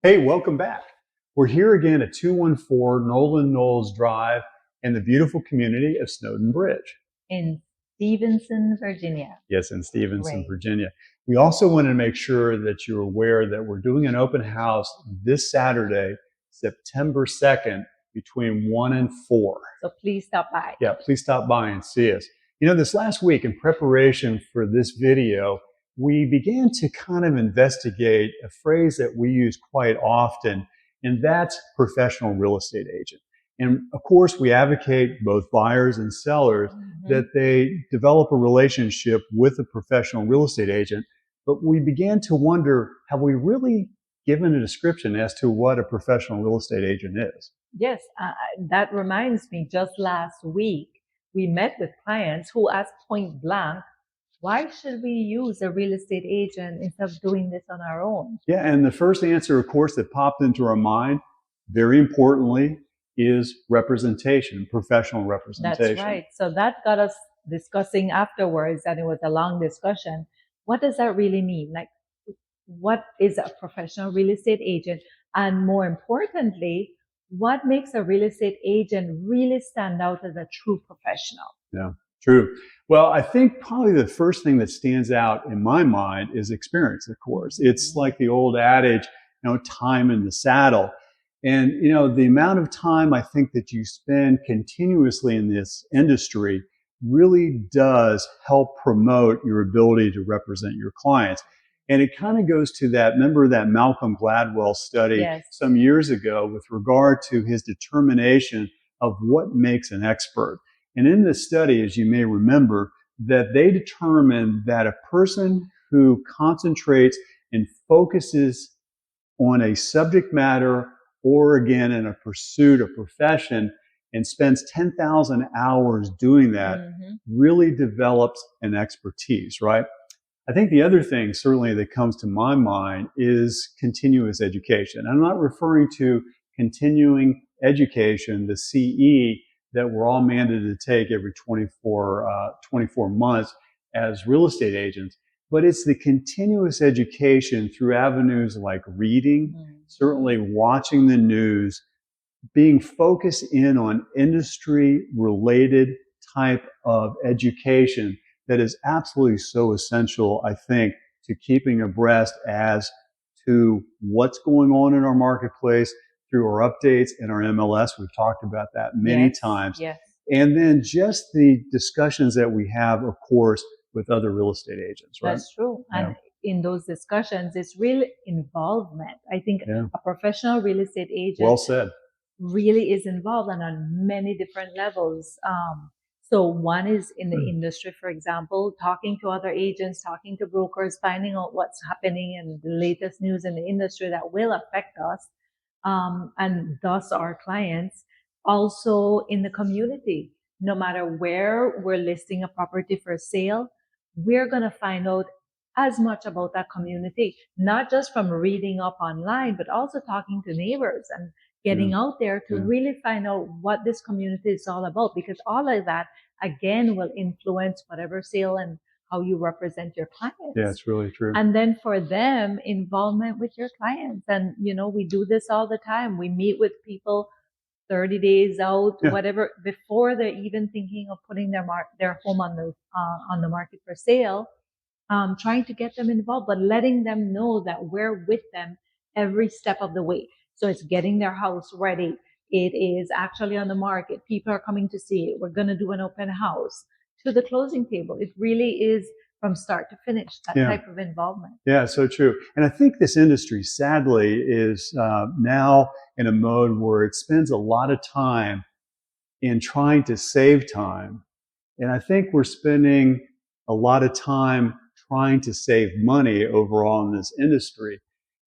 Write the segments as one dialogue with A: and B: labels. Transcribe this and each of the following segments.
A: Hey, welcome back. We're here again at 214 Nolan Knowles Drive in the beautiful community of Snowden Bridge.
B: In Stevenson, Virginia.
A: Yes, in Stevenson,
B: Great.
A: Virginia. We also wanted to make sure that you're aware that we're doing an open house this Saturday, September 2nd, between 1 and 4.
B: So please stop by.
A: Yeah, please stop by and see us. You know, this last week in preparation for this video, we began to kind of investigate a phrase that we use quite often, and that's professional real estate agent. And of course, we advocate both buyers and sellers that they develop a relationship with a professional real estate agent. But we began to wonder, have we really given a description as to what a professional real estate agent is?
B: Yes, that reminds me, just last week, we met with clients who asked point blank, why should we use a real estate agent instead of doing this on our own?
A: Yeah, and the first answer, of course, that popped into our mind, very importantly, is representation, professional representation.
B: That's right. So that got us discussing afterwards, and it was a long discussion. What does that really mean? Like, what is a professional real estate agent? And more importantly, what makes a real estate agent really stand out as a true professional?
A: Yeah, true. Well, I think probably the first thing that stands out in my mind is experience, of course. It's like the old adage, time in the saddle. And, the amount of time I think that you spend continuously in this industry really does help promote your ability to represent your clients. And it kind of goes to that, remember that Malcolm Gladwell study some years ago with regard to his determination of what makes an expert. And in this study, as you may remember, that they determined that a person who concentrates and focuses on a subject matter or again in a pursuit of profession and spends 10,000 hours doing that really develops an expertise, right? I think the other thing certainly that comes to my mind is continuous education. I'm not referring to continuing education, the CE that we're all mandated to take every 24 months as real estate agents, but it's the continuous education through avenues like reading, certainly watching the news, being focused in on industry related type of education that is absolutely so essential, I think, to keeping abreast as to what's going on in our marketplace through our updates in our MLS. We've talked about that many times.
B: Yes.
A: And then just the discussions that we have, of course, with other real estate agents, right?
B: That's true. And in those discussions, it's real involvement. I think a professional real estate agent
A: well said.
B: really is involved and on many different levels. So one is in the industry, for example, talking to other agents, talking to brokers, finding out what's happening and the latest news in the industry that will affect us, and thus our clients. Also in the community, no matter where we're listing a property for sale, we're going to find out as much about that community, not just from reading up online, but also talking to neighbors and getting out there to really find out what this community is all about, because all of that again will influence whatever sale and how you represent your clients.
A: Yeah, it's really true.
B: And then for them, involvement with your clients. And, we do this all the time. We meet with people 30 days out, whatever, before they're even thinking of putting their home on the market for sale, trying to get them involved, but letting them know that we're with them every step of the way. So it's getting their house ready. It is actually on the market. People are coming to see it. We're going to do an open house to the closing table. It really is from start to finish, that type of involvement.
A: Yeah, so true. And I think this industry, sadly, is now in a mode where it spends a lot of time in trying to save time. And I think we're spending a lot of time trying to save money overall in this industry.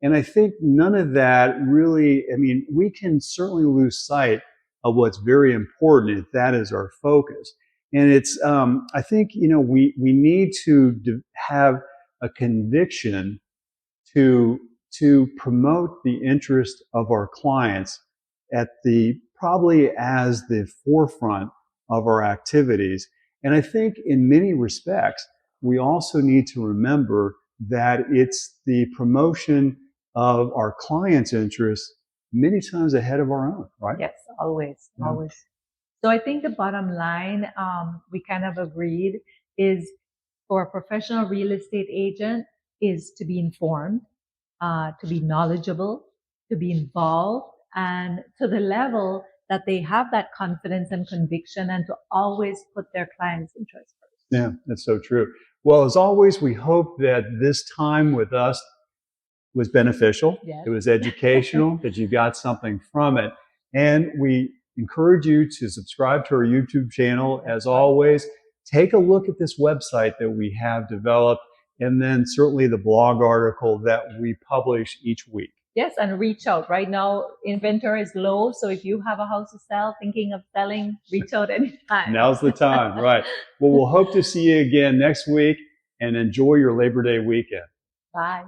A: And I think none of that really, we can certainly lose sight of what's very important if that is our focus. And it's, I think, we need to have a conviction to promote the interest of our clients at probably as the forefront of our activities. And I think in many respects, we also need to remember that it's the promotion of our clients' interests many times ahead of our own, right?
B: Yes, always,
A: Yeah.
B: always. So I think the bottom line, we kind of agreed, is for a professional real estate agent is to be informed, to be knowledgeable, to be involved, and to the level that they have that confidence and conviction, and to always put their clients' interests first.
A: Yeah, that's so true. Well, as always, we hope that this time with us was beneficial.
B: Yes.
A: It was educational, that you got something from it. And we encourage you to subscribe to our YouTube channel. As always, take a look at this website that we have developed, and then certainly the blog article that we publish each week.
B: Yes, and reach out. Right now, inventory is low. So if you have a house to sell, thinking of selling, reach out anytime.
A: Now's the time, right? Well, we'll hope to see you again next week, and enjoy your Labor Day weekend.
B: Bye.